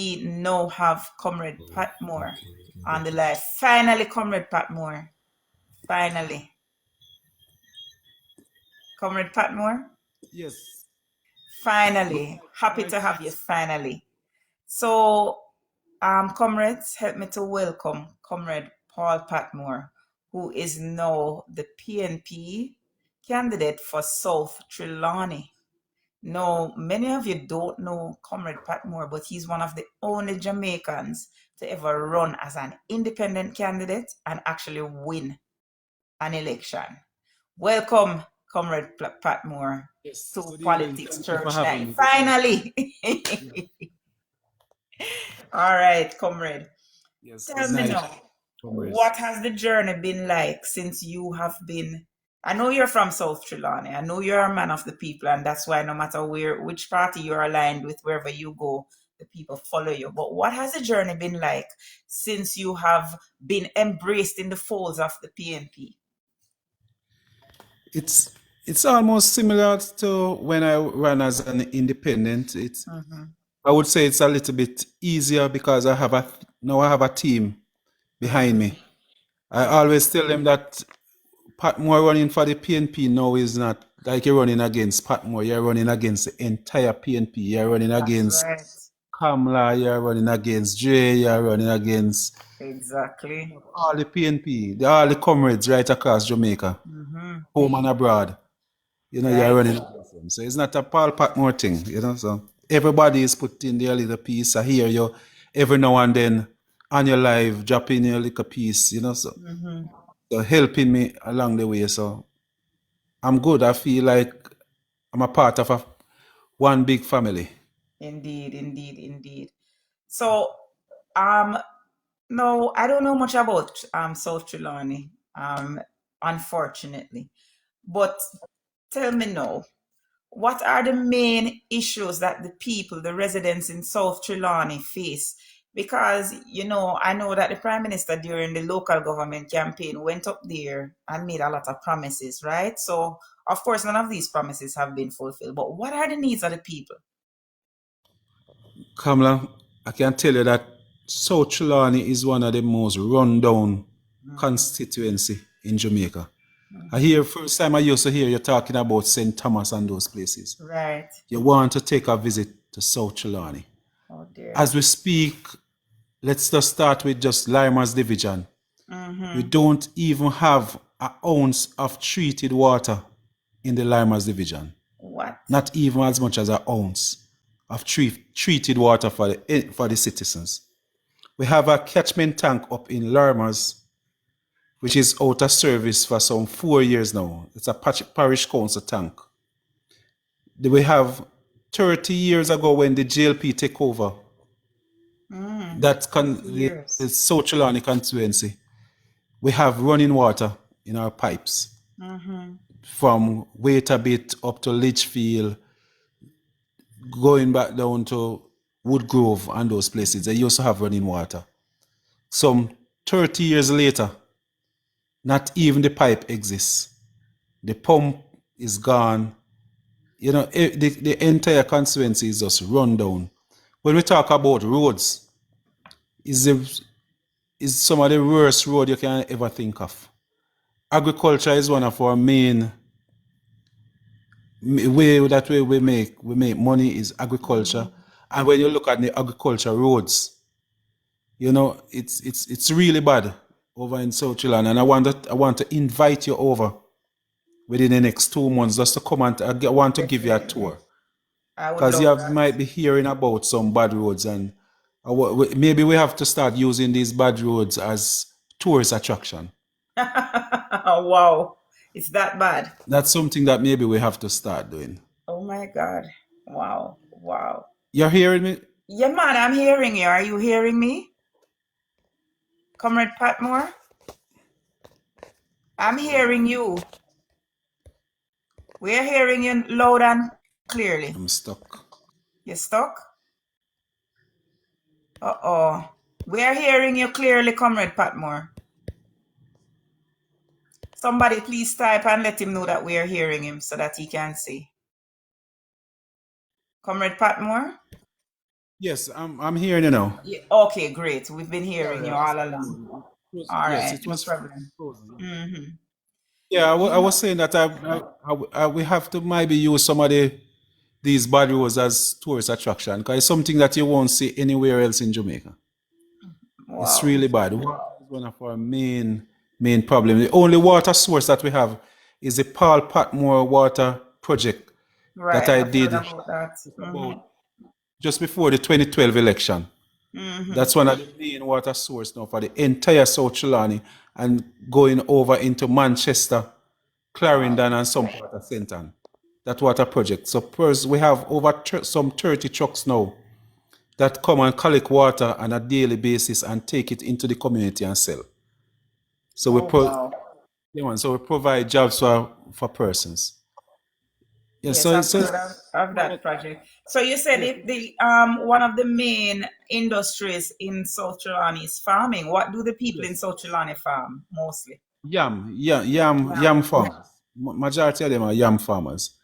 we now have Comrade Patmore on the live. Finally, Comrade Patmore. Finally. Comrade Patmore, Yes. Good finally. Happy night. to have you finally. So, comrades, help me to welcome Comrade Paul Patmore, who is now the PNP candidate for South Trelawny. Now, many of you don't know Comrade Patmore, but he's one of the only Jamaicans to ever run as an independent candidate and actually win an election. Welcome, Comrade Patmore, Yes. to Good evening. Politics Thank you for Church having Night. me. Good night. Finally! Yeah. All right, Comrade. Yes. Tell Good me night, now, comrades. what has the journey been like since you have been? I know you're from South Trelawney. I know you're a man of the people, and that's why no matter which party you're aligned with, wherever you go, the people follow you. But what has the journey been like since you have been embraced in the folds of the PNP? It's it's almost similar to when I ran as an independent. It's Mm-hmm. I would say it's a little bit easier because I have a team behind Mm-hmm. me. I Yeah, always tell them that Patmore running for the PNP now is not like you're running against Patmore. You're running against the entire PNP. You're running that's against right. Kamla. You're running against Jay. You're running against Exactly. all the PNP, all the comrades right across Jamaica, Mm-hmm. home and abroad. You're Right. running against them. So it's not a Paul Patmore thing. So everybody is putting their little piece. I hear you every now and then on your live, dropping your little piece. Mm-hmm. So helping me along the way. So I'm good. I feel like I'm a part of one big family. Indeed, indeed, indeed. So, um, no, I don't know much about South Trelawney, unfortunately. But tell me now, what are the main issues that the people, the residents in South Trelawney face? Because, I know that the Prime Minister during the local government campaign went up there and made a lot of promises, right? So, of course, none of these promises have been fulfilled. But what are the needs of the people? Kamla, I can tell you that South Trelawney is one of the most rundown Mhm, constituency in Jamaica. mhm. First time I used to hear you talking about St. Thomas and those places. Right. You want to take a visit to South Trelawney. Oh dear. As we speak, let's just start with just Limer's division. We Mm-hmm. don't even have an ounce of treated water in the Limer's division. What? Not even as much as an ounce of treated water for the citizens. We have a catchment tank up in Lermers, which is out of service for some 4 years now. It's a parish council tank. We have 30 years ago when the JLP take over, Mm, that 30 the years. South Trelawney constituency. We have running water in our pipes Mm-hmm. from Waitabit up to Litchfield, going back down to Woodgrove and those places. They used to have running water. Some 30 years later, not even the pipe exists. The pump is gone. The entire constituency is just run down. When we talk about roads, is the is some of the worst road you can ever think of. Agriculture is one of our main way that way we make money is agriculture. Mm-hmm. And when you look at the agriculture roads, it's really bad over in South Carolina. And I want to invite you over within the next 2 months just to come and I want to give you a Definitely. tour I would because love might be hearing about some bad roads and maybe we have to start using these bad roads as tourist attraction. that. Wow. It's that bad. That's something that maybe we have to start doing. Oh my God. Wow. Wow. You're hearing me? Yeah, man, I'm hearing you. Are you hearing me? Comrade Patmore? I'm hearing you. We're hearing you loud and clearly. I'm stuck. You stuck? Uh-oh. We're hearing you clearly, Comrade Patmore. Somebody please type and let him know that we are hearing him so that he can see. Comrade Patmore? Yes, I'm hearing you now. Yeah, okay, great. We've been Yeah, hearing you yeah, all sorry. along. All Yes, right, it no was problem. frozen. Hmm. Yeah, I You was know, saying that we have to maybe use some of these bad roads as tourist attraction because it's something that you won't see anywhere else in Jamaica. It's wow. really bad. Water is one of our main problems. The only water source that we have is the Paul Patmore water project that Right, I I've heard did about that. about just before the 2012 election. Hmm. That's one of the main water source now for the entire South Trelawny and going over into Manchester, Wow. Clarendon, and some part of St. Ann. That water project. So first, we have over some 30 trucks now that come and collect water on a daily basis and take it into the community and sell. So Oh, wow. yeah, man, so we provide jobs for persons. Yeah, Yes, so I've it's heard of that project. So you said yeah, if the one of the main industries in South Trelawny is farming. What do the people in yes. South Trelawny farm mostly? Yam Yam, farmers. Majority of them are yam farmers.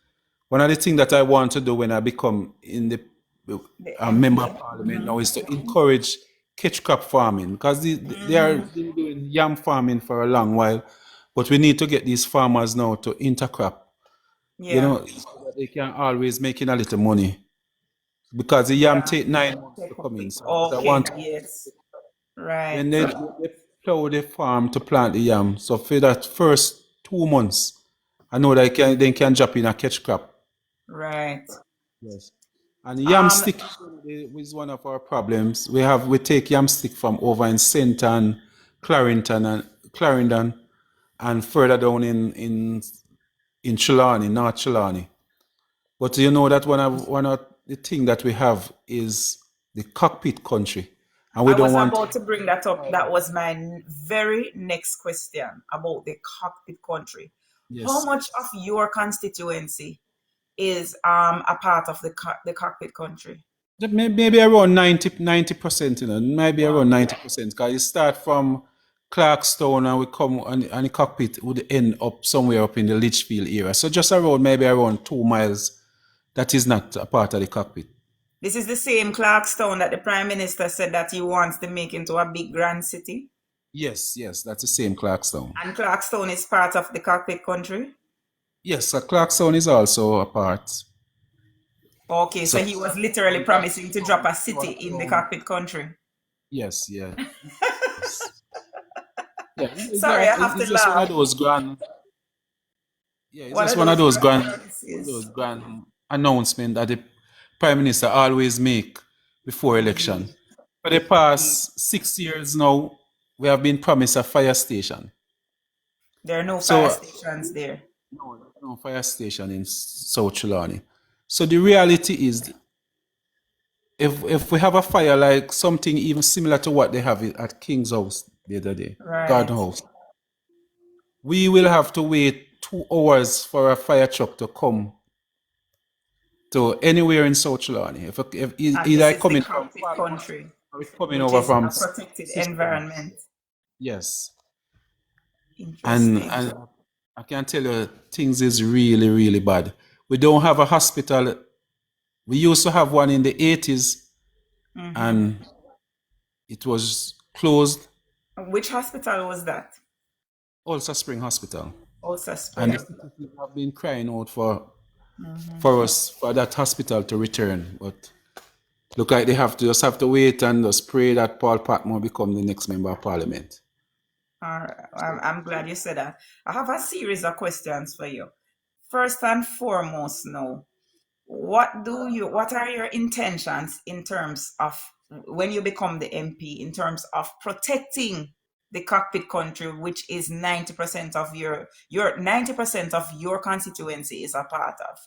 One of the things that I want to do when I become in the the a member of MP. parliament now is to encourage catch crop farming because they are Hmm. been doing yam farming for a long while, but we need to get these farmers now to intercrop, Yeah, so that they can always making a little money because the yam yeah. take 9 months to Take up come in. it. So what I Okay, want yes. Right, when they plow the farm to plant the yam, so for that first 2 months, I know they can drop in a catch crop. right. Yes. And yam Um, stick is one of our problems. We take yam stick from over in Senton, Clarendon, and further down in Trelawny, North Trelawny. But you know that one of the thing that we have is the cockpit country, and we I don't was want. about to bring that up. That was my very next question about the cockpit country. How Yes, much of your constituency is a part of the cockpit country? maybe around 90%, maybe around Wow. 90%, because you start from Clarkstone and we come and the cockpit would end up somewhere up in the Litchfield area. So just around maybe around 2 miles, that is not a part of the cockpit. This is the same Clarkstown that the Prime Minister said that he wants to make into a big grand city. Yes, yes, that's the same Clarkstone. And Clarkstown is part of the cockpit country. Yes, so Clarkstone is also a part. Okay, so So he was literally promising to drop a city in the cockpit country. yes, yeah, yes. Yeah, Sorry, I have to it's just one of laugh. those grand. Yeah, it's One just of one of those those promises. announcement that the prime minister always make before election. Indeed, For the indeed. past 6 years now, we have been promised a fire station. There are no fire So stations there. no, no fire station in South Trelawney. So the reality is, if we have a fire like something even similar to what they have at King's House the other day, Garden Right. House, we will have to wait 2 hours for a fire truck to come to anywhere in South Trelawney. If And either this I is the coming from cockpit Palma country, or it's coming which over is from a protected system. environment. Yes. Interesting. And I can tell you things is really bad. We don't have a hospital. We used to have one in the 80s Hmm. and it was closed. Which hospital was that? Also Spring Hospital. Also And the Spring. citizens have been crying out Hmm. for us for that hospital to return. But look like they have to wait and just pray that Paul Patmore become the next member of parliament. All right. I'm glad you said that. I have a series of questions for you. First and foremost, now, what are your intentions in terms of when you become the MP in terms of protecting the cockpit country, which is 90% of your 90% of your constituency is a part of?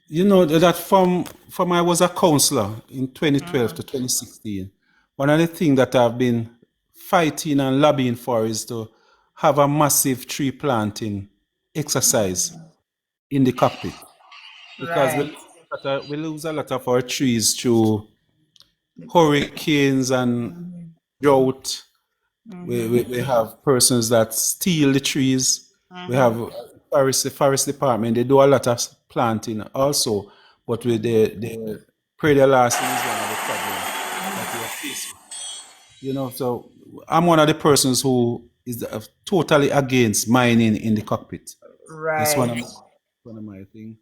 You know that from I was a councillor in 2012 to Mhm. 2016. One of the things that I've been fighting and lobbying for is to have a massive tree planting exercise in the cockpit because Right. we lose a lot of our trees through hurricanes and Mhm. drought. Mhm. We have persons that steal the trees. We have Mhm. the forest department. They do a lot of planting also, but with Mhm. Prayer lasting is one of the problems that we are facing. So I'm one of the persons who is totally against mining in the cockpit. That's Right. one of my things.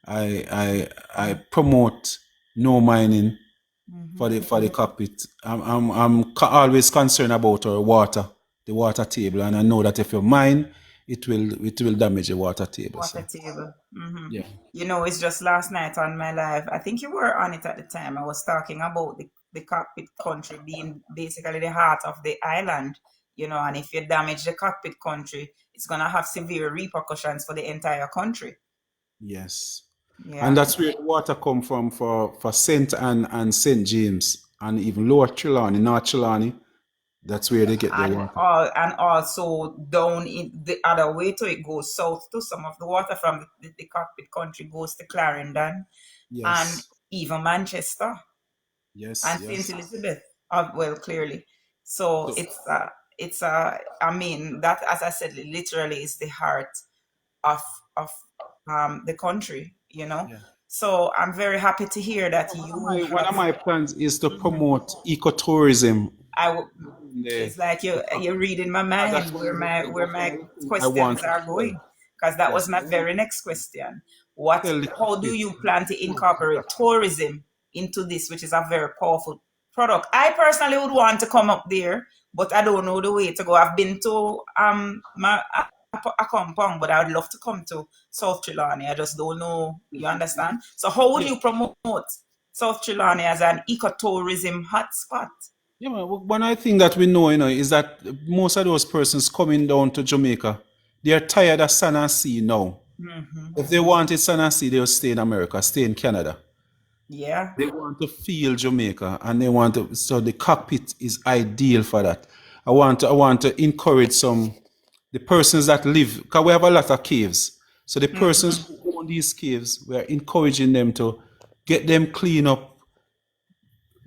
I promote no mining Mm-hmm. for the cockpit. Always concerned about our water, the water table, and I know that if you mine, it will damage the water table. Water So table. yeah, It's just last night on my live. I think you were on it at the time. I was talking about the cockpit country being basically the heart of the island, and if you damage the cockpit country, it's going to have severe repercussions for the entire country. yes, and Yeah. that's where the water come from for Saint Anne and Saint James and even Lower Trelawny, North Trelawny. That's where they get their water. And also down in the other way to it goes south to some of the water from the cockpit country goes to Clarendon and Yes, even Manchester yes, and St. yes. Elizabeth, well, clearly. So So, I mean, that, as I said, literally is the heart of of the country. yeah. So I'm very happy to hear that One of you my one of have. my plans is to Mhm. promote ecotourism I w- in it's like the you're cockpit. reading my That's mind one of the where that's one my of the things I want questions to are tell. going, because that was Yes, my I want very to next question. What tell the How do cockpit. you plan to incorporate tourism into this, which is a very powerful product? I personally would want to come up there, but I don't know the way to go. I've been to a compound, but I would love to come to South Trelawney. I just don't know. You understand? So how would Yeah, you promote South Trelawney as an ecotourism hotspot? yeah, man. One of the things that we know, is that most of those persons coming down to Jamaica, they are tired of sun and sea now. Hmm. If they wanted sun and sea, they'll stay in America, stay in Canada. Yeah. They want to feel Jamaica, and they want to. So the cockpit is ideal for that. I want to encourage the persons that live, because we have a lot of caves. So the Hmm. persons who own these caves, we are encouraging them to get them clean up,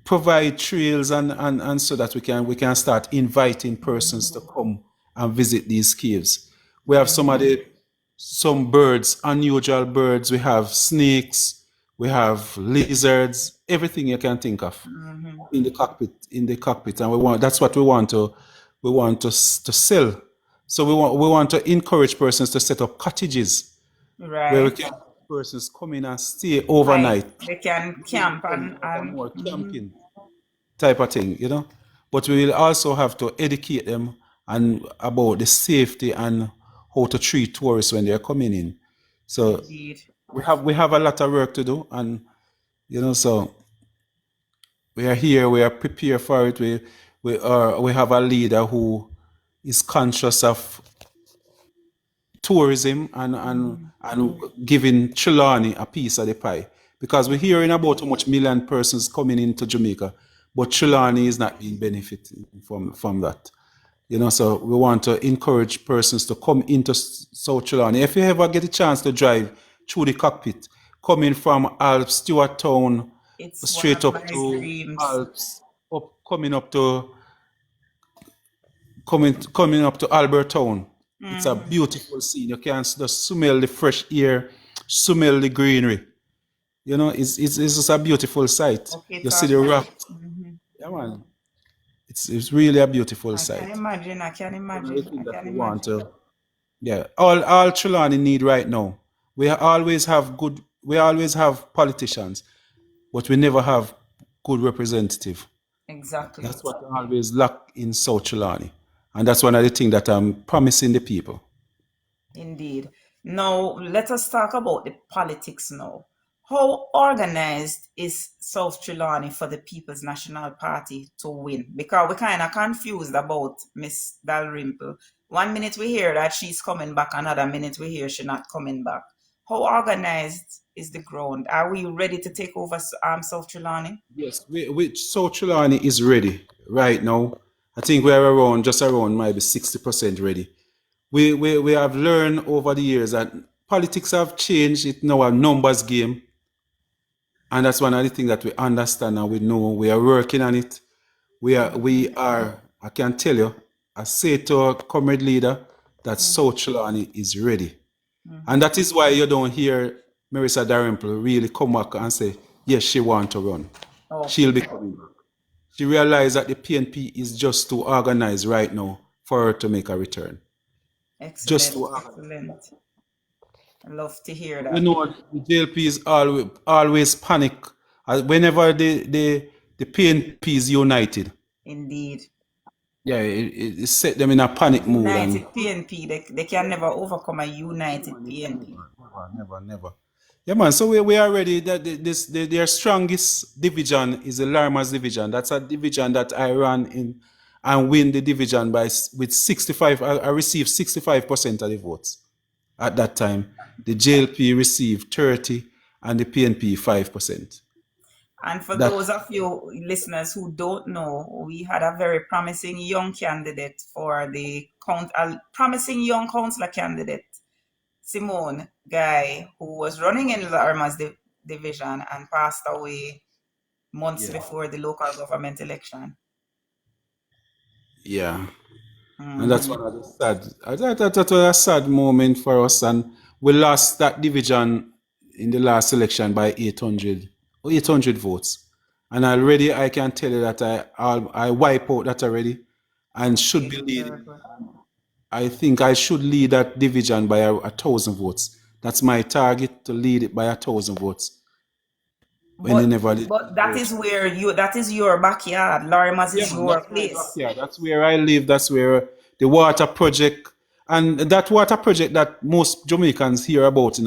provide trails, and so that we can start inviting persons to come and visit these caves. We have some birds, unusual birds. We have snakes, we have lizards, everything you can think of Hmm. in the cockpit, and that's what we want to sell. So we want to encourage persons to set up cottages where we Right. can persons come in and stay Like overnight. they can Really camp become and like a and more mhm. camping type of thing. But we will also have to educate them and about the safety and how to treat tourists when they're coming in. So Indeed. we have a lot of work to do, and so we are here, we are prepared for it. We have a leader who is conscious of tourism and giving Trelawney a piece of the pie. Because we're hearing about how much million persons coming into Jamaica, but Trelawney is not being benefiting from that. So we want to encourage persons to come into South Trelawney. If you ever get a chance to drive through the cockpit, coming from Alps, Stewart Town, It's one straight of up my to dreams. Alps, coming up to Albert Town. It's a Hmm. beautiful scene. You can just smell the fresh air, smell the greenery. It's just a beautiful sight. Okay, You see the talk. rocks. Hmm. Yeah, man. It's really a beautiful I can sight. imagine. I can One of the imagine. I things that can we want imagine. to. Yeah, all Trelawney need right now. We always have politicians, but we never have good representative. Exactly. That's what I always lack in South Trelawney. And that's one of the things that I'm promising the people. Indeed. Now, let us talk about the politics now. How organized is South Trelawney for the People's National Party to win? Because we're kind of confused about Miss Dalrymple. One minute we hear that she's coming back, another minute we hear she's not coming back. How organized is the ground? Are we ready to take over South Trelawney? Yes, South Trelawney is ready right now. I think we're just around maybe 60% ready. We have learned over the years that politics have changed. It's now a numbers game. And that's one of the things that we understand and we know. We are working on it. I can tell you, I say to our comrade leader that South Trelawney is ready. And that is why you don't hear Marissa Dalrymple really come back and say, Yes, she want to run. She'll Okay. be coming back. She realized that the PNP is just too organized right now for her to make a return. Just Excellent. too organized. Excellent. I love to hear You that. know, the JLP is always panic whenever the PNP is united. Indeed. Yeah, it set them in a panic mood and United PNP, they can never overcome a united PNP. never. Yeah, man. So we are ready. That their strongest division is the Larmas division. That's a division that I ran in and win the division with 65. I received 65% of the votes at that time. The JLP received 30 and the PNP 5%. And for That those of you listeners who don't know, we had a very promising young candidate for the a promising young councillor candidate, Simone Guy, who was running in the Armas division and passed away months yeah, before the local government election. yeah. And that's Hmm. one of the sad. That was a sad moment for us, and we lost that division in the last election by 800 votes. And already I can tell you that I wipe out that already, and should be Okay, very leading. good. I think I should lead that division by 1,000 votes. That's my target, to lead it by 1,000 votes. When they But never did but that is where that is your backyard. Larimas Yeah, is man, your that's my place. backyard. That's where I live. That's where the water project, and that water project that most Jamaicans hear about,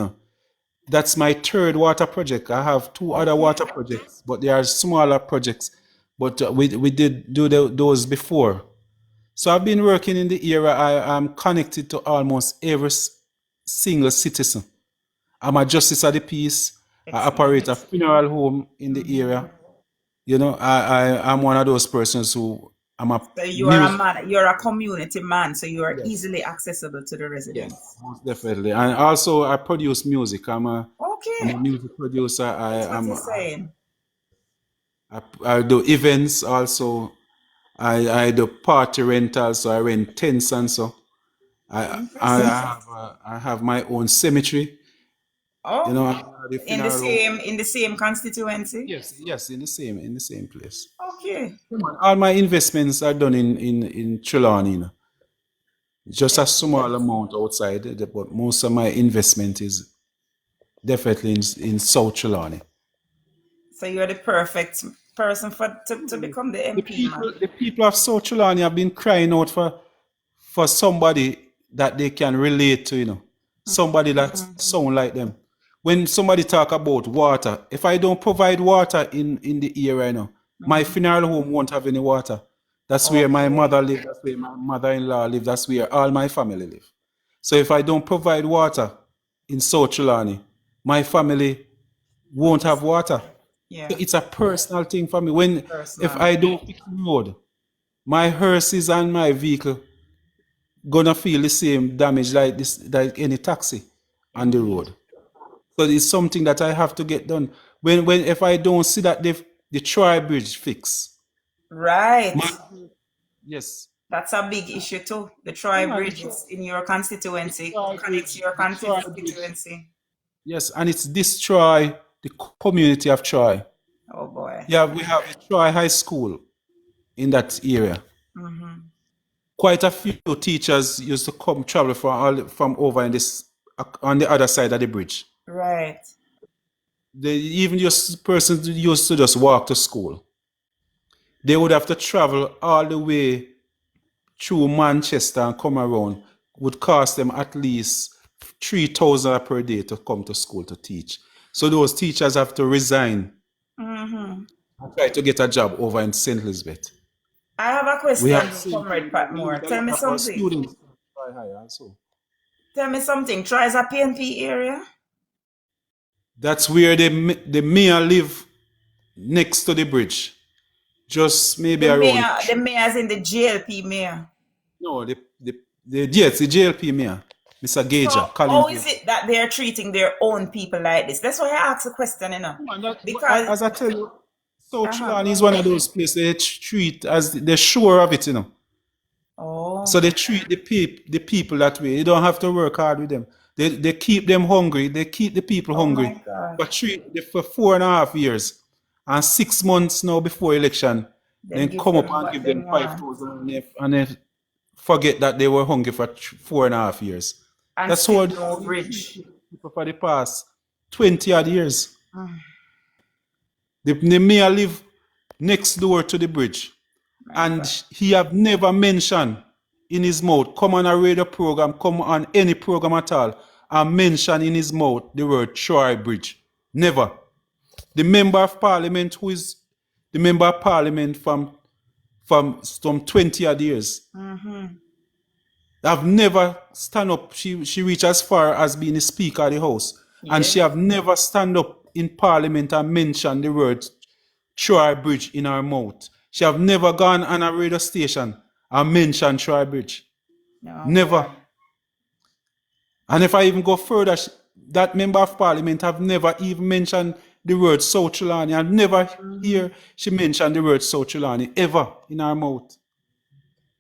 that's my third water project. I have two other Okay. water projects, but they are smaller projects. But we did do those before. So I've been working in the area. I am connected to almost every single citizen. I'm a justice of the peace. I operate Excellent. a funeral home in the Hmm. area. I'm one of those persons who I'm a So you are a music. man, you're a community man, so you are Yes, easily accessible to the yes, residents. most definitely. And also, I produce music. I'm a Okay, music producer. that's what you're saying. I do events also. I do party rentals, so I rent tents and so. Interesting. I have my own cemetery. Oh, I have the funeral home. in the same constituency. Yes, in the same place. Okay, All my investments are done in Trelawny. Just a small excellent. amount outside, but most of my investment is definitely in South Trelawny. So you're the perfect person to become the MP, man. The people of South Trelawny have been crying out for somebody that they can relate to, somebody that sound like them. When somebody talk about water, if I don't provide water in the area, my Hmm. funeral home won't have any water. That's where my Okay, mother lives. That's where my mother-in-law lives. That's where all my family live. So if I don't provide water in South Trelawny, my family won't have understand. water. So Yeah, it's a personal thing for me. If personal. I don't fix the road, my hearses and my vehicle gonna feel the same damage like this, like any taxi on the Indeed. road. So it's something that I have to get done. When if I don't see that the Troy Bridge fix, Right. my yes, That's a big issue too. The yeah, Troy man, Bridge is in your The constituency, Troy connects Bridge, your the Troy Bridge, constituency. yes, and it's destroy the community of Troy. Oh boy. Yeah, we have a Troy High School in that area. Hmm. Quite a few teachers used to come travel from over in this on the other side of the bridge. Right. They even just persons used to just walk to school. They would have to travel all the way through Manchester and come around. Would cost them at least 3,000 per day to come to school to teach. So those teachers have to resign Hmm. and try to get a job over in St. Elizabeth. I have a We have question, seen Comrade Patmore. a Tell lot me of our something. students try high also. Tell me something. Try as a PNP area. That's where the mayor live next to the bridge. Just maybe around The mayor is in the JLP mayor. no yes, the JLP mayor, Mr. So Gager, Colin how is Gager. it that they're treating their own people like this? That's why I asked the question, Man, Because as I tell you, South go Trelawney is one ahead. of those places they treat as they're sure of it. So Oh, they treat the people that way. You don't have to work hard with them. They keep them hungry. They keep the people Oh hungry my God. for 4.5 years and 6 months now before election. Them Then give come up them and what give them them want 5,000 and then forget that they were hungry for 4.5 years. and That's still how no we treat bridge. people for the past 20 odd years. Mm, The mayor live next door to the bridge, my and God. he have never mentioned in his mouth, come on a radio program, come on any program at all, and mention in his mouth the word Troy Bridge. Never. The member of parliament who is the member of parliament from some 20 odd years. Mm-hmm. I've never stand up. She reached as far as being the speaker of the house. And Yes. she have never stand up in parliament and mentioned the word Troy Bridge in her mouth. She have never gone on a radio station and mentioned Troy Bridge. Oh Never. boy. And if I even go further, that member of parliament have never even mentioned the word South Trelawny. I never Mm-hmm. hear she mention the word South Trelawny ever in her mouth.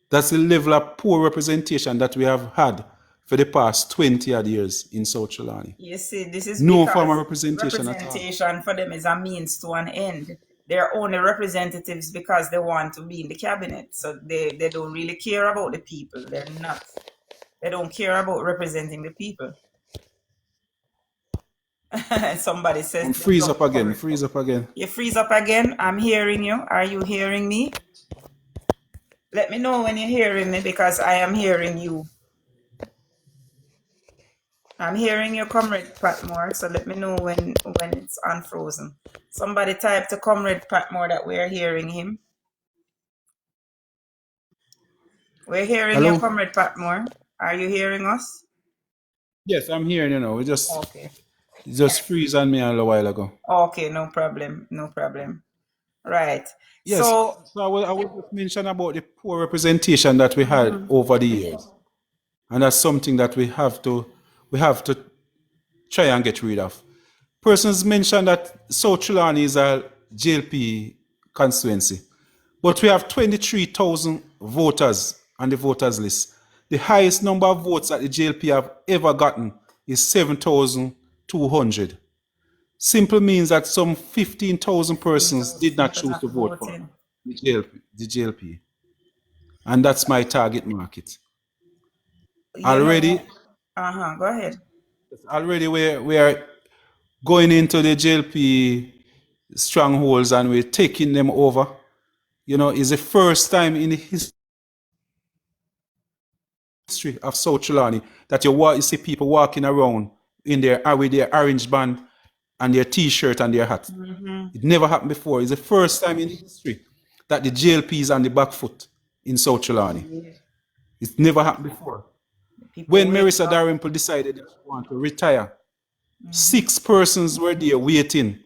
That's the level of poor representation that we have had for the past 20 odd years in South Trelawny. You see, this is No form of because representation at all. representation for them is a means to an end. They're only representatives because they want to be in the cabinet. So they don't really care about the people. They're not. They don't care about representing the people. Somebody says And they freeze love up again, coverage. freeze up again. You freeze up again. I'm hearing you. Are you hearing me? Let me know when you're hearing me because I am hearing you. I'm hearing you, Comrade Patmore, so let me know when it's unfrozen. Somebody type to Comrade Patmore that we're hearing him. We're hearing you, Hello? Comrade Patmore. Are you hearing us? Yes, I'm hearing you now. It Okay. just freeze on me a little while ago. Okay, no problem. No problem. Right. Yes, So, so I will just mention about the poor representation that we had mhm, over the years. And that's something that we have to try and get rid of. Persons mentioned that South Trelawny is a JLP constituency, but we have 23,000 voters on the voters list. The highest number of votes that the JLP have ever gotten is 7,200. Simple means that some 15,000 persons did 15,000 not people choose not to vote for voting. the JLP. And that's my target market. You Already, know, go ahead. already we are going into the JLP strongholds and we're taking them over. It's the first time in the history of South Trelawny that you see people walking around with their orange band and their T-shirt and their hat. Mm-hmm. It never happened before. It's the first time in history that the JLP is on the back foot in South Trelawny. Indeed. It never happened before. People When wake Marissa up. Dalrymple decided that she wanted to retire, Mm-hmm. 6 persons were there waiting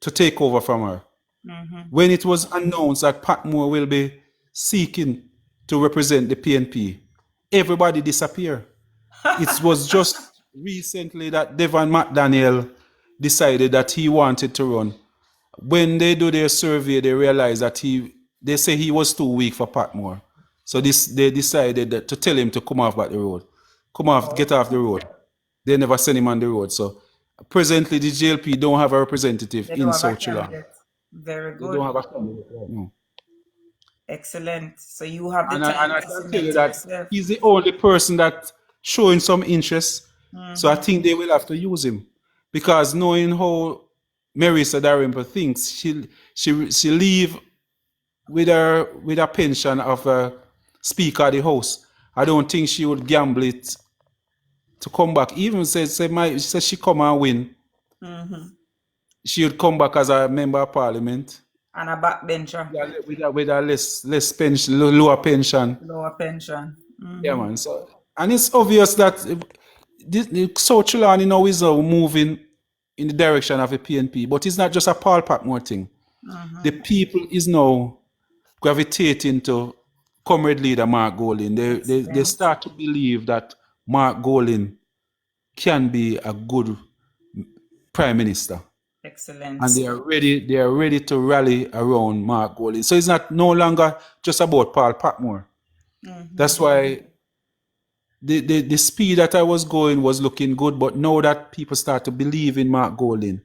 to take over from her. Mm-hmm. When it was announced that Patmore will be seeking to represent the PNP, everybody disappeared. It was just recently that Devon McDaniel decided that he wanted to run. When they do their survey, they realize that they say he was too weak for Patmore. So they decided to tell him to come off back the road. Get off the road. They never send him on the road. So presently the JLP don't have a representative They don't in have a South Trelawny. candidate. Very They don't good. have a candidate right now. Excellent. So you have the And time I to can tell you cement that yourself. he's the only person that showing some interest. So I Mm-hmm. think they will have to use him. Because knowing how Marissa Dalrymple thinks, she leave with a pension of a speaker of the house. I don't think she would gamble it to come back. Even she said she come and win. Mm-hmm. She would come back as a member of parliament. And a backbencher. Yeah, with a less pension, lower pension. Lower pension. Yeah, Mm-hmm. man. So, and it's obvious that South Trelawny now is moving in the direction of a PNP, but it's not just a Paul Patmore thing. The Mm-hmm. people is now gravitating to comrade leader Mark Golding. They Excellent. start to believe that Mark Golding can be a good prime minister. Excellent. And they are ready to rally around Mark Golding. So it's not no longer just about Paul Patmore. Mm-hmm. That's why the speed that I was going was looking good, but now that people start to believe in Mark Golding,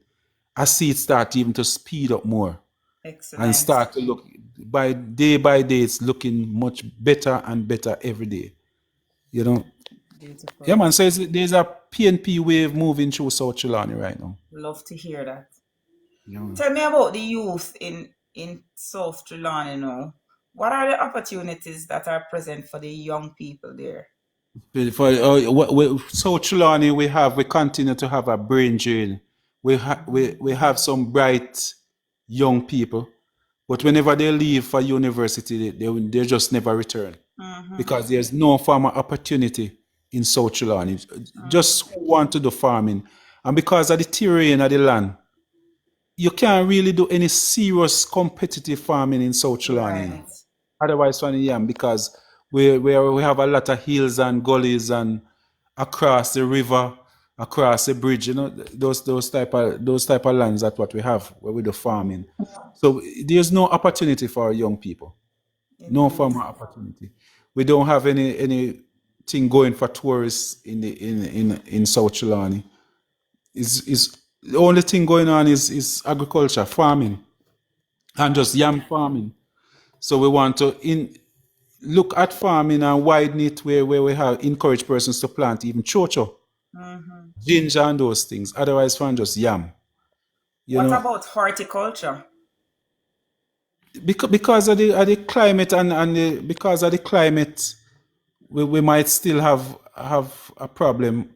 I see it start even to speed up more and Excellent. start to look by day, it's looking much better and better every day. You know, yeah, Beautiful. man. So there's a PNP wave moving through South Trelawny right now. Love to hear that. Yeah, man. Tell me about the youth in South Trelawny now. What are the opportunities that are present for the young people there? For South Trelawny, we continue to have a brain drain. We have some bright young people, but whenever they leave for university, they just never return Mm-hmm. because there's no farmer opportunity in South Trelawny. Just who want to do farming, and because of the terrain of the land, you can't really do any serious competitive farming in South Trelawny, you know. Right. Otherwise, from the yam, because we have a lot of hills and gullies and across the river, across the bridge, you know, those type of lands. That's what we have where we do farming. So there's no opportunity for our young people, no Indeed. farmer opportunity. We don't have anything going for tourists in South Trelawny. Is the only thing going on is agriculture, farming, and just yam farming. So we want to look at farming and widen it where we have encourage persons to plant even chocho, Mm-hmm. ginger and those things. Otherwise, from just yam. You What know, about horticulture? because of the climate and because of the climate, we might still have a problem.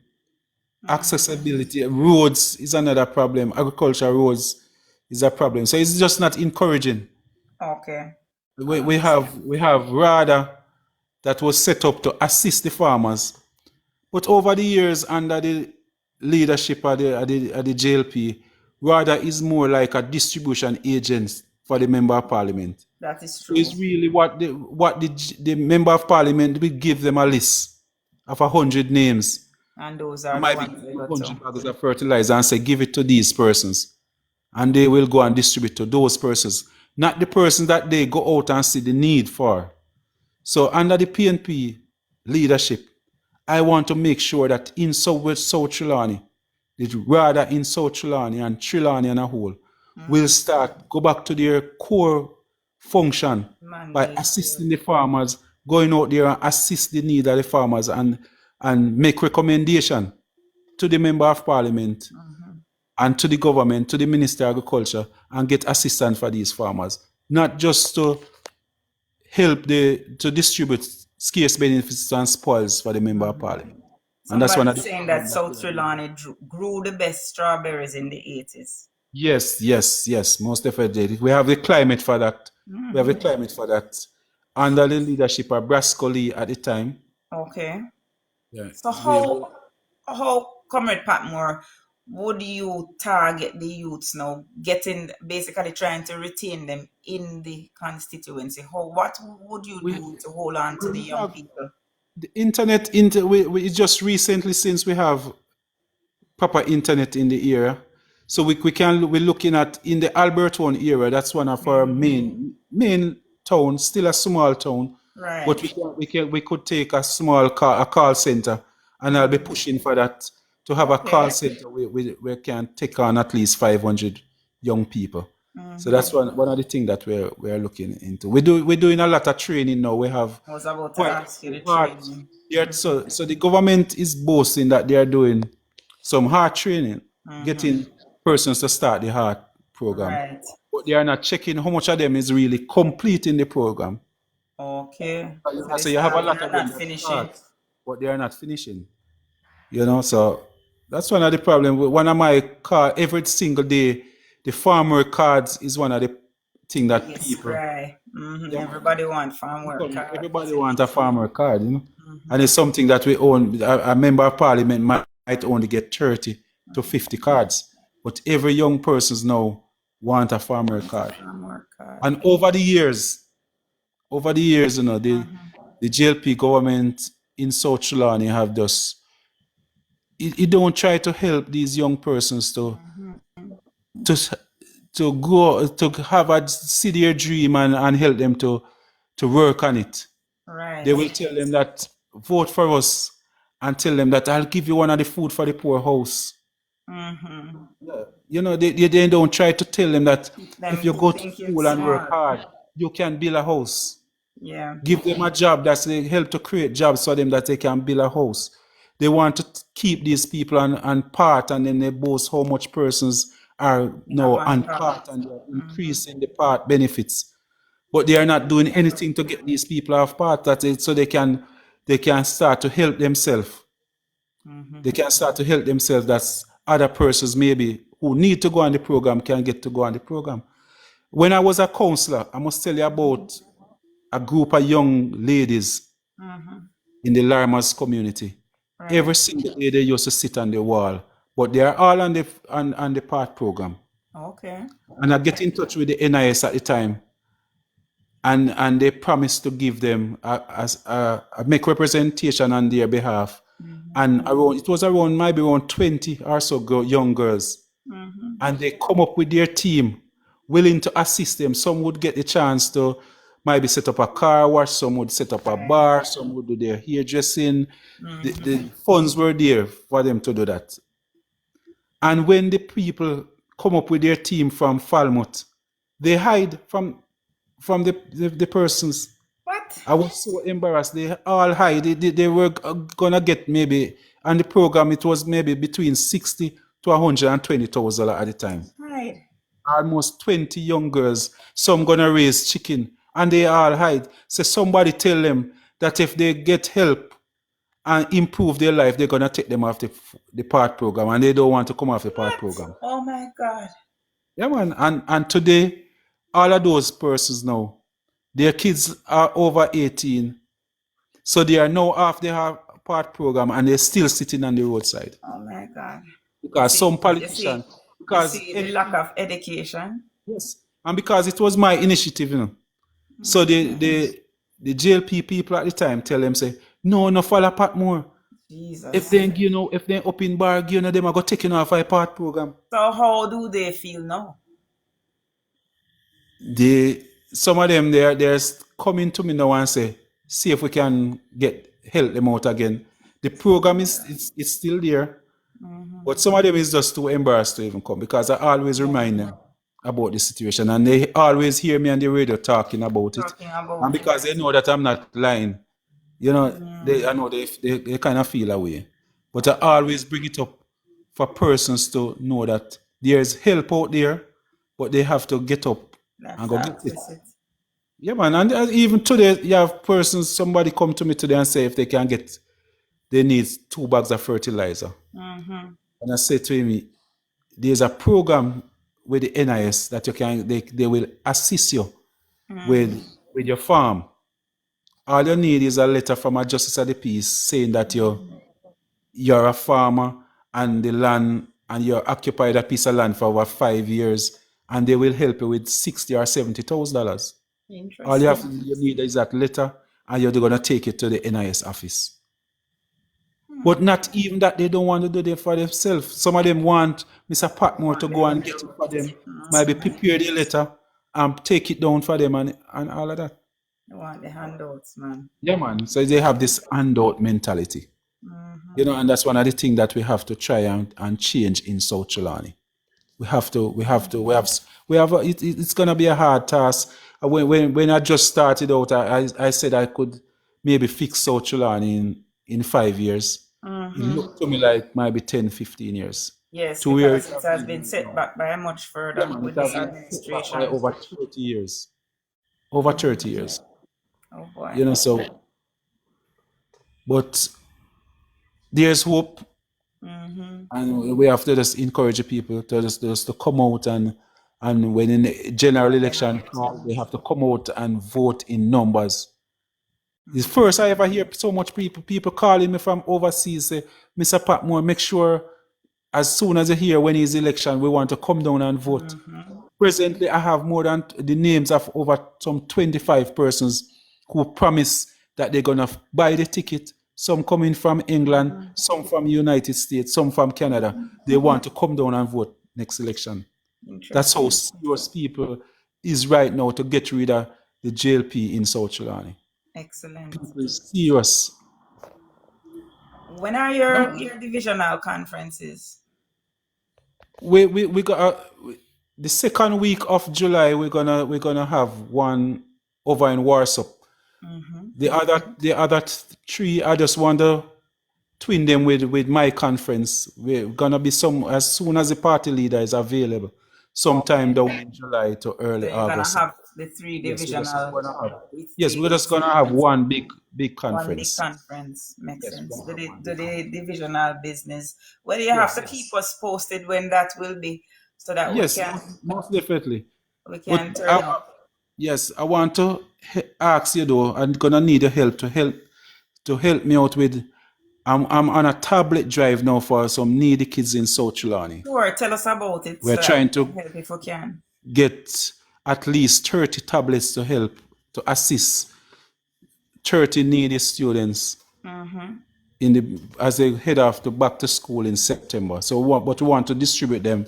Accessibility, roads is another problem. Agriculture roads is a problem. So it's just not encouraging. Okay, We, I we have understand. we have RADA that was set up to assist the farmers. But over the years, under the leadership of the JLP, RADA is more like a distribution agent for the member of parliament. That is So it's true. really what the member of parliament will give them a list of 100 names. And those I are the might be ones they given go to. 100 bags of fertilizer and say, give it to these persons. And they will go and distribute to those persons, not the person that they go out and see the need for. So under the PNP leadership, I want to make sure that in South Trelawny, rather in South Trelawny and Trelawny and a whole, will Mm-hmm. start go back to their core function by Mandate. assisting the farmers, going out there and assist the need of the farmers and make recommendation to the member of parliament Mm-hmm. and to the government, to the minister of agriculture, and get assistance for these farmers, not just to help to distribute scarce benefits and spoils for the member of Mm-hmm. parliament. And that's one of Somebody's the saying that problems that we South are dealing with. Trelawney grew the best strawberries in the 80s. Yes, yes, yes, most definitely. We have the climate for that. We have the Mm-hmm. climate for that. Under the leadership of Brascoli at the time. Okay. Yeah, So how Comrade Patmore would you target the youths now, getting basically trying to retain them in the constituency? What would you we, do to hold on to the we young have people? the internet. We just recently, since we have proper internet in the area. So we're looking at in the Alberton area. That's one of our Mm-hmm. main towns, still a small town, but Right. we could take a small call center, and I'll be Mm-hmm. pushing for that to have a call Okay. center where we can take on at least 500 young people. So that's Mm-hmm. one of the things that we're looking into. We're doing a lot of training now. We have I was about to quite ask you the hard. training. Yeah, so the government is boasting that they are doing some hard training, Mm-hmm. getting persons to start the hard program, Right. but they are not checking how much of them is really completing the program. Okay. So I they say you have a start, lot they're of them not that finishing. start, but they are not finishing. So that's one of the problem. One of my card every single day, the farmer cards is one of the thing that Biggest people. cry. Mm-hmm. Yeah, Everybody want farm work everybody cards. wants a farmer card. And Mm-hmm. it's something that we own. A member of parliament might only get 30 to 50 cards, but every young person's now want a farmer card. Farm work card. And over the years, Mm-hmm. the JLP government in South Trelawney have just it don't try to help these young persons to to go to have a see their dream and help them to work on it. They Right. will tell them that vote for us and tell them that I'll give you one of the food for the poor house. Mm-hmm. You know, they don't try to tell them that Keep if them you go to thinking school and work smart. hard, you can build a house. Yeah. Give them a job that's they help to create jobs for them that they can build a house. They want to keep these people on part, and then they boast how much persons are Have now on on top. part, and they're Mm-hmm. increasing the part benefits. But they are not doing anything to get these people off part so they can start to help themselves. Mm-hmm. They can start to help themselves. That other persons maybe who need to go on the program can get to go on the program. When I was a counselor, I must tell you about a group of young ladies Mm-hmm. in the Larmas community. Right. Every single day they used to sit on the wall, but they are all on the part program. Okay. And I get in touch with the NIS at the time, and they promised to give them make representation on their behalf. Mm-hmm. And it was around maybe around 20 or so young girls, Mm-hmm. and they come up with their team willing to assist them. Some would get the chance to maybe set up a car wash, some would set up a Right. bar, some would do their hairdressing. The Mm-hmm. funds were there for them to do that. And when the people come up with their team from Falmouth, they hide from the persons. What? I was so embarrassed. They all hide. They were gonna get maybe on the program. It was maybe between 60 to $120,000 at the time. Hide. Almost 20 young girls. Some gonna raise chicken, and they all hide. So somebody tell them that if they get help and improve their life, they're gonna take them off the part program, and they don't want to come off the part What? program. Oh my God. Yeah, man. And today, all of those persons now, their kids are over 18, so they are now off the part program, and they're still sitting on the roadside Oh my God. You because see, some you see, politician, you because see the lack of education. yes, and because it was my initiative, So the JLP people at the time tell them say, no, no follow Patmore. If Jesus. they if they up in bar, them are go taking off a part program. So how do they feel now? They some of them they're coming to me now and say, see if we can help them out again. The program is it's still there, Mm-hmm. but some of them is just too embarrassed to even come because I always Yeah. remind them about the situation, and they always hear me on the radio talking about it. Talking And about it. because they know that I'm not lying, I know they kind of feel away. But I always bring it up for persons to know that there's help out there, but they have to get up and Let's go get it. access it. Yeah, man. And even today, you have persons, somebody come to me today and say if they need 2 bags of fertilizer. Mm-hmm. And I say to him, there's a program with the NIS that they will assist you Mm-hmm. with your farm. All you need is a letter from a justice of the peace saying that you're a farmer and the land and you're occupied a piece of land for over 5 years, and they will help you with $60,000 or $70,000. All Interesting. you need is that letter, and you're gonna take it to the NIS office. But not even that, they don't want to do it for themselves. Some of them want Mr. Patmore to Want go them and to get do it for them, it. maybe Mm-hmm. prepare the letter and take it down for them and all of that. They want the handouts, man. Yeah, man. So they have this handout mentality. Mm-hmm. And that's one of the things that we have to try and change in South Trelawny. It's gonna be a hard task. When I just started out, I said I could maybe fix South Trelawny in 5 years. It Mm-hmm. looked to me like maybe 10, 15 years. Yes, To where it because it have has been been right set now. back by much Yeah, further man, it with has this been set back by administration. over 30 years. Over 30 years. Oh boy. So but there's hope. Mm-hmm. And we have to just encourage the people to come out and when in the general Vote them election out. they have to come out and vote in numbers. It's Mm-hmm. first I ever hear so much people calling me from overseas say, Mr. Patmore, make sure as soon as you hear when is election, we want to come down and vote. Mm-hmm. Presently, I have more than the names of over some 25 persons who promise that they're going to buy the ticket. Some coming from England, Mm-hmm. some from United States, some from Canada. They want to come down and vote next election. That's how Interesting. serious people is right now to get rid of the JLP in South Trelawny. Excellent. People is serious. When are your divisional conferences? We got the second week of July. We're gonna have one over in Warsaw. Mm-hmm. The other three, I just want to twin them with my conference. We're gonna be some as soon as the party leader is available, sometime Okay. down in July to So early you're gonna August. have the three Yes, we're just divisional gonna have. with Yes, we're the just gonna have students. one big One big conference. conference makes Yes, we're sense. gonna have one Do big the conference. divisional business. Well, you have Yes, to keep yes, us posted when that will be, so that yes, most definitely. we But can turn up. yes, I want to ask you though. I'm gonna need your help to help me out with. I'm on a tablet drive now for some needy kids in South Trelawny. Sure, tell us about it We're so that we trying can to help if we can. get at least 30 tablets to help to assist 30 needy students Mm-hmm. in the as they head off to back to school in September. But we want to distribute them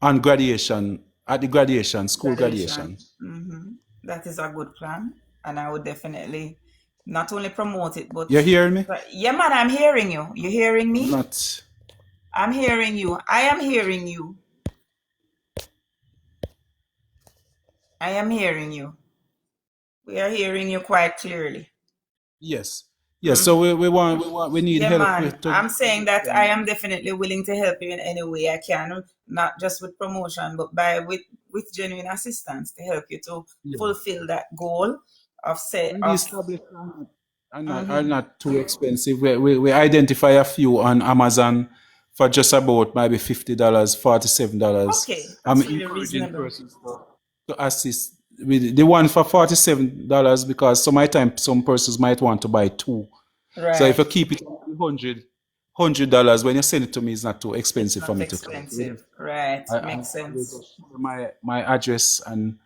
on graduation at the graduation, school Graduation. graduation. Mm-hmm. That is a good plan, and I would definitely not only promote it, You hearing me? but yeah, man, I'm hearing you. You hearing me? Not I'm hearing you. I am hearing you. I am hearing you. We are hearing you quite clearly. yes. Yes, so Mm-hmm. we need Yeah, help man. with to I'm saying distribute that I them. am definitely willing to help you in any way I can, not just with promotion, but with genuine assistance to help you to Yeah. fulfill that goal of say And of. these tablets are Mm-hmm. not too expensive. We identify a few on Amazon for just about maybe $50, $47. Okay, I'm that's really encouraging reasonable. persons to assist with the one for $47 because some my time some persons might want to buy two. So if Right. you keep it at $100 when you send it to me, it's not too It's expensive for not me to collect. expensive. Right. I Makes always sense. just share my address and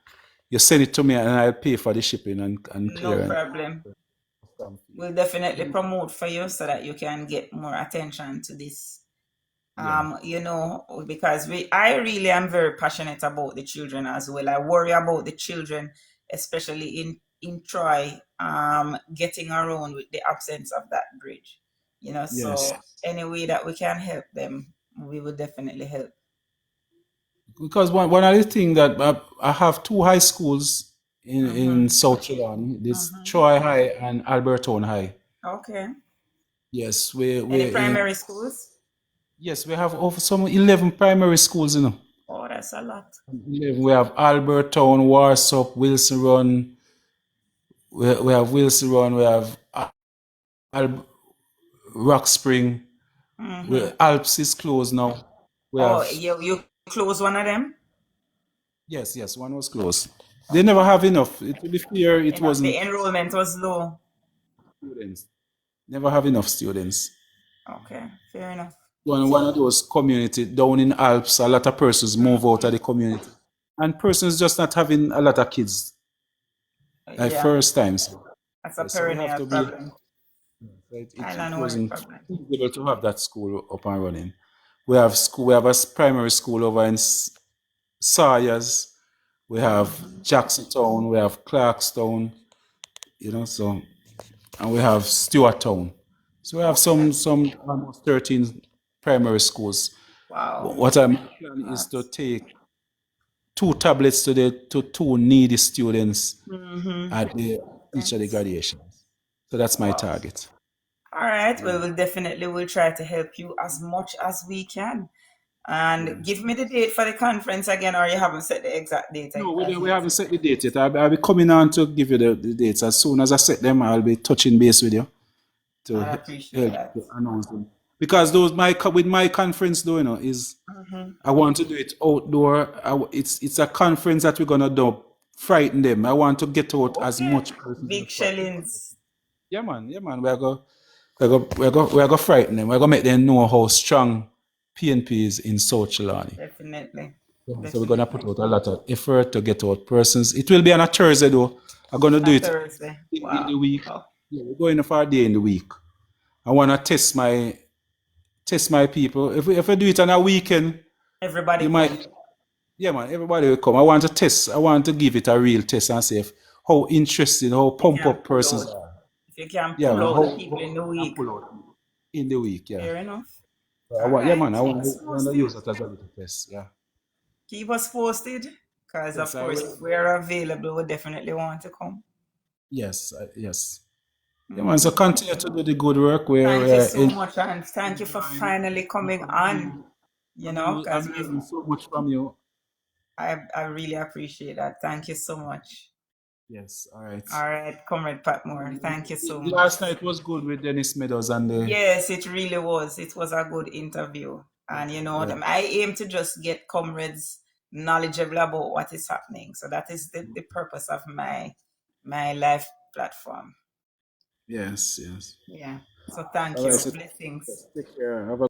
you send it to me and I'll pay for the shipping and No clearance. problem. We'll definitely promote for you so that you can get more attention to this. Yeah. Because I really am very passionate about the children as well. I worry about the children, especially in Troy, getting around with the absence of that bridge. Yes. So any way that we can help them, we will definitely help. Because one of the things that I have two high schools in Mm-hmm. South Sudan, this Mm-hmm. Troy High and Alberton High. Okay. Yes, Any primary schools? yes, we have over some 11 primary schools, Oh, that's a lot. 11. We have Alberton, Warsop, Wilson Run. We have Wilson Run. We have Al- Rock Spring. Mm-hmm. Alps is closed now. We Oh, have you close one of them? yes, one was closed. They never Okay. have enough. To be fair, it The wasn't enrollment was low. students. Never have enough students. Okay, fair enough. One of those community down in Alps, a lot of persons move out of Mm-hmm. the community. And persons just not having a lot of kids like Yeah, first times. that's a Yeah, so we have perennial to be problem. it Island-wide wasn't problem. feasible to have that school up and running. We have a primary school over in Sawyers, we have Mm-hmm. Jacksontown, we have Clarkstown, so and we have Stewarttown. So we have Okay. some almost 13 primary schools. Wow. What I'm planning is to Lots. take two tablets to two needy students Mm-hmm. at the each of the Thanks. graduations. So that's my Wow. target. All right. Yeah, Well, we'll try to help you as much as we can. And yes. give me the date for the conference again, or you haven't set the exact date No, as we yet. haven't set the date yet. I'll be coming on to give you the dates. As soon as I set them, I'll be touching base with you to I appreciate help that. to announce them. Because with my conference, though, is Mm-hmm. I want to do it outdoor. It's a conference that we're gonna do. Frighten them. I want to get out as Okay. much persons Big as possible. shellings. Yeah, man. Yeah, man. We're gonna frighten them. We're gonna make them know how strong PNP is in South Chilani. Definitely. So we're gonna Definitely. put out a lot of effort to get out persons. It will be on a Thursday though. I'm gonna do On it Thursday. in the Wow. week. Oh, Yeah, we're going for a day in the week. I wanna test my people. If I do it on a weekend, everybody you come. might yeah man, everybody will come. I want to test. I want to give it a real test and see how interesting, how You pump can up pull persons out. are. If you can Yeah pull man, out the how people in the can week. pull out. in the week. Yeah. Fair enough. I All want, yeah, right. man. I Keep want, us I want to posted. use it as a little test. Yeah. Keep us posted. Because, Yes, of I course, will. if we're available, we definitely want to come. Yes, yes. Yeah, man. So Mhm. continue to do the good work. We're Thank you so much, and thank you for enjoying finally and coming on, I'm because learning so much from you. I really appreciate that. Thank you so much. Yes. All right. All right, Comrade Patmore, thank you so much. Last night was good with Dennis Meadows and the Yes, it really was. It was a good interview. And yeah. I aim to just get comrades knowledgeable about what is happening. So that is the purpose of my life platform. Yes, yes. Yeah. So All thank right. you. So Blessings. take care. Have a